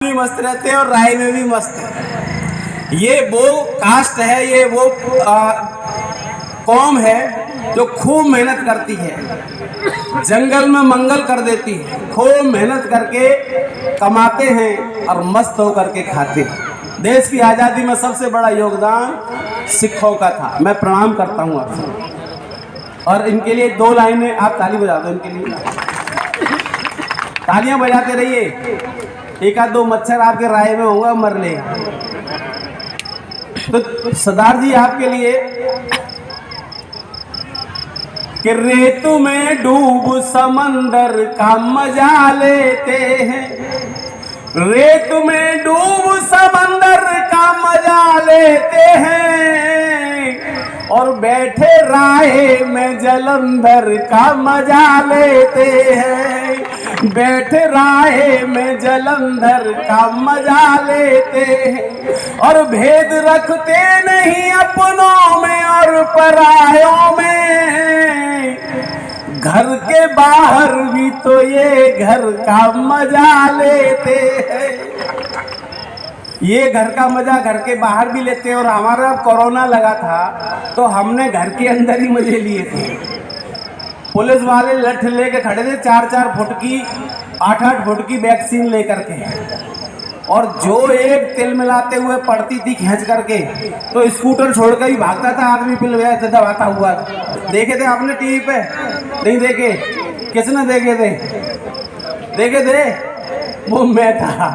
भी मस्त रहते हैं और राय में भी मस्त है। ये वो कास्ट है, ये वो कौम है जो खूब मेहनत करती है, जंगल में मंगल कर देती है, खूब मेहनत करके कमाते हैं और मस्त होकर के खाते हैं। देश की आज़ादी में सबसे बड़ा योगदान सिखों का था। मैं प्रणाम करता हूँ आपसे। और इनके लिए दो लाइनें आप ताली बजा दो, इनके लिए तालियां बजाते रहिए। एक आध दो मच्छर आपके राय में होगा, मर लेगा। तो सरदार जी आपके लिए कि रेतु में डूब समंदर का मजा लेते हैं, रेतु में डूब समंदर का मजा लेते हैं और बैठे राहे में जलंधर का मजा लेते हैं, बैठे राहे में जलंधर का मजा लेते हैं और भेद रखते नहीं अपनों में और परायों में। घर के बाहर भी तो ये घर का मजा लेते हैं। ये घर का मजा घर के बाहर भी लेते हैं। और हमारा कोरोना लगा था तो हमने घर के अंदर ही मजे लिए थे। पुलिस वाले लठ लेके खड़े थे, 4-4 फुट की 8-8 फुट की वैक्सीन लेकर के, और जो एक तिल मिलाते हुए पड़ती थी खींच करके तो स्कूटर छोड़कर ही भागता था आदमी, पिल दबाता हुआ। देखे थे आपने टीवी पे? नहीं देखे? किसने देखे थे? देखे थे? वो मैं था।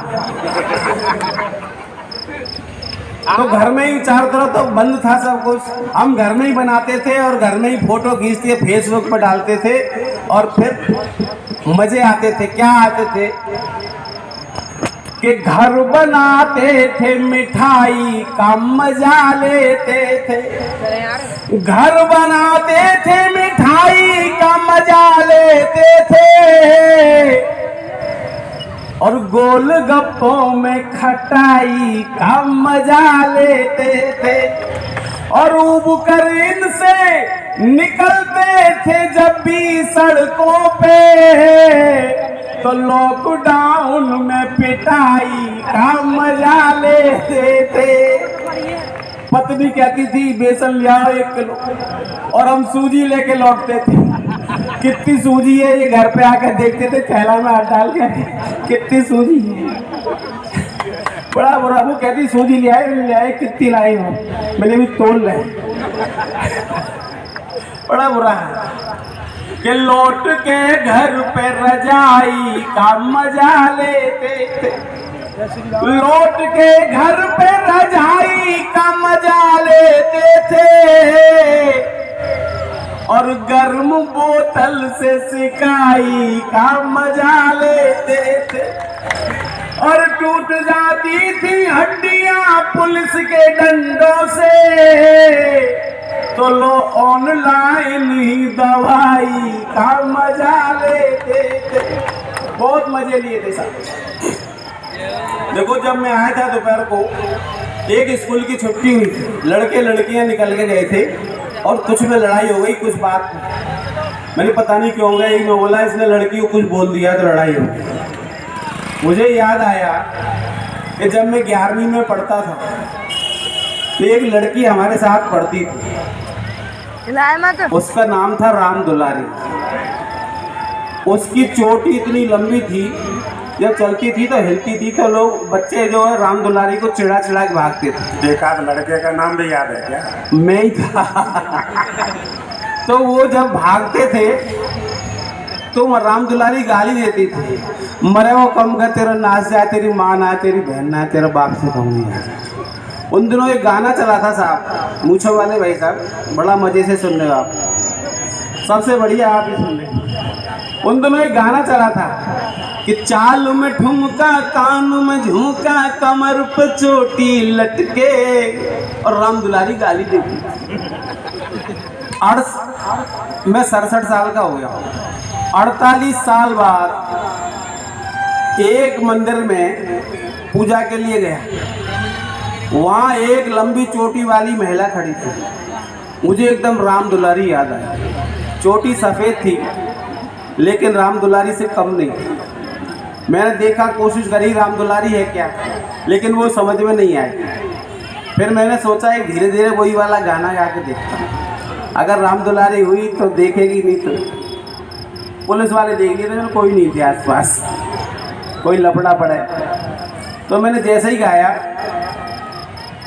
तो घर में ही चारों तरफ तो बंद था सब कुछ, हम घर में ही बनाते थे और घर में ही फोटो खींचते फेसबुक पर डालते थे और फिर मजे आते थे। क्या आते थे कि घर बनाते थे, मिठाई का मजा लेते थे, घर बनाते थे, मिठाई का मजा लेते थे और गोलगप्पों में खटाई का मजा लेते थे और उब कर इनसे निकलते थे जब भी सड़कों पे तो लॉकडाउन में पिटाई का मजा लेते थे। पत्नी कहती थी बेसन ले आओ 1 किलो और हम सूजी लेके लौटते थे। कितनी सूजी है, ये घर पे आकर देखते थे थैला में हाथ डाल के, कितनी सूजी है। बड़ा बुरा, वो कहती सूजी ले आए, कितनी लाई हो, मैंने भी तोड़ ले। बड़ा बुरा है कि लौट के घर पे रजाई का मजा लेते थे, लौट के घर पे रजाई का मजा लेते थे और गर्म बोतल से सिकाई का मजा लेते थे और टूट जाती थी हड्डियां पुलिस के डंडों से तो लो ऑनलाइन ही दवाई का मजा लेते थे। बहुत मजे लिए थे साहब। देखो जब मैं आया था दोपहर को, एक स्कूल की छुट्टी हुई थी, लड़के लड़कियां निकल के गए थे और कुछ में लड़ाई हो गई कुछ बात में। मैंने पता नहीं क्यों गया, एक में बोला इसने लड़की को कुछ बोल दिया तो लड़ाई हो गई। मुझे याद आया कि जब मैं 11वीं में पढ़ता था तो एक लड़की हमारे साथ पढ़ती थी, उसका नाम था राम दुलारी। उसकी चोटी इतनी लंबी थी, जब चलती थी तो हिलती थी तो लोग बच्चे जो है राम दुलारी को चिढ़ा चिढ़ा के भागते थे। एक आध लड़के का नाम भी याद है क्या? मैं ही था। तो वो जब भागते थे तो राम दुलारी गाली देती थी, मरे वो कम कर, तेरा नाच जाए, तेरी माँ ना, तेरी बहन ना, तेरा बाप से कहूँगी। उन दिनों एक गाना चला था साहब, मूछों वाले भाई साहब, बड़ा मजे से सुन रहे हो आप, सबसे बढ़िया आप ही सुन रहे। उन दिनों एक गाना चला था कि चाल में ठुमका, कान में झुमका, कमर पे चोटी लटके, और राम दुलारी गाली देती। मैं 67 साल का हो गया। 48 साल बाद एक मंदिर में पूजा के लिए गया, वहाँ एक लंबी चोटी वाली महिला खड़ी थी। मुझे एकदम राम दुलारी याद आई। चोटी सफ़ेद थी लेकिन राम दुलारी से कम नहीं थी। मैंने देखा, कोशिश करी राम दुलारी है क्या, लेकिन वो समझ में नहीं आई। फिर मैंने सोचा एक धीरे धीरे वही वाला गाना गा के देखता हूँ, अगर राम दुलारी हुई तो देखेगी, नहीं तो पुलिस वाले देख लिए थे, कोई नहीं थे आसपास, कोई लपड़ा पड़े। तो मैंने जैसे ही गाया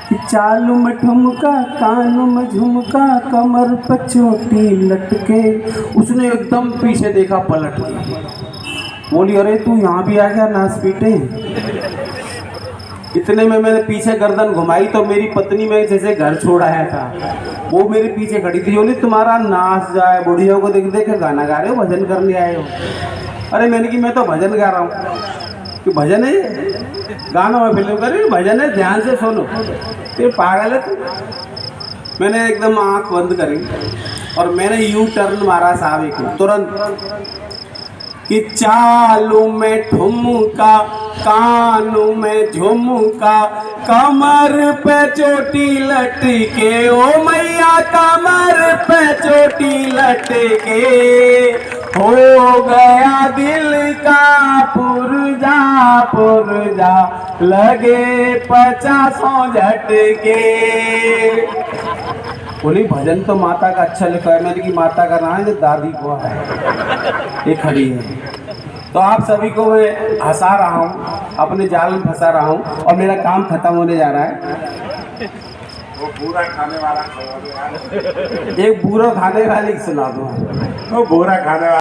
कि चालू में ठुमका, कानों में झुमका, कमर पर चोटी लटके, उसने एकदम पीछे देखा, पलट के बोली अरे तू यहाँ भी आ गया नाच पीटे। इतने में मैंने पीछे गर्दन घुमाई तो मेरी पत्नी में जैसे घर छोड़ आया था, वो मेरे पीछे खड़ी थी। बोली तुम्हारा नाच जाए, बुढ़ियों को देख देख के गाना गा रहे हो, भजन करने आए हो। अरे मैंने कि मैं तो भजन गा रहा हूँ। कि भजन है ये? गाना में फिल्म कर रही हूँ, भजन है, ध्यान से सुनो। ये पागल है तू। मैंने एकदम आँख बंद करी और मैंने यू टर्न मारा साहब एक तुरंत कि चालू में ठुमका, कानों में झुमका, कमर पे चोटी लटके, ओ मैया कमर पे चोटी लटके, हो गया दिल का पुरजा लगे 50 झटके। बोली भजन तो माता का अच्छा लिखा है। मैंने की माता का नाम है, दादी को है, ये खड़ी है। तो आप सभी को मैं हंसा रहा हूँ, अपने जाल में फंसा रहा हूँ और मेरा काम खत्म होने जा रहा है। वो पूरा खाने वाला एक बुरा खाने वाले की सुना दो। वो बुरा खाने वाला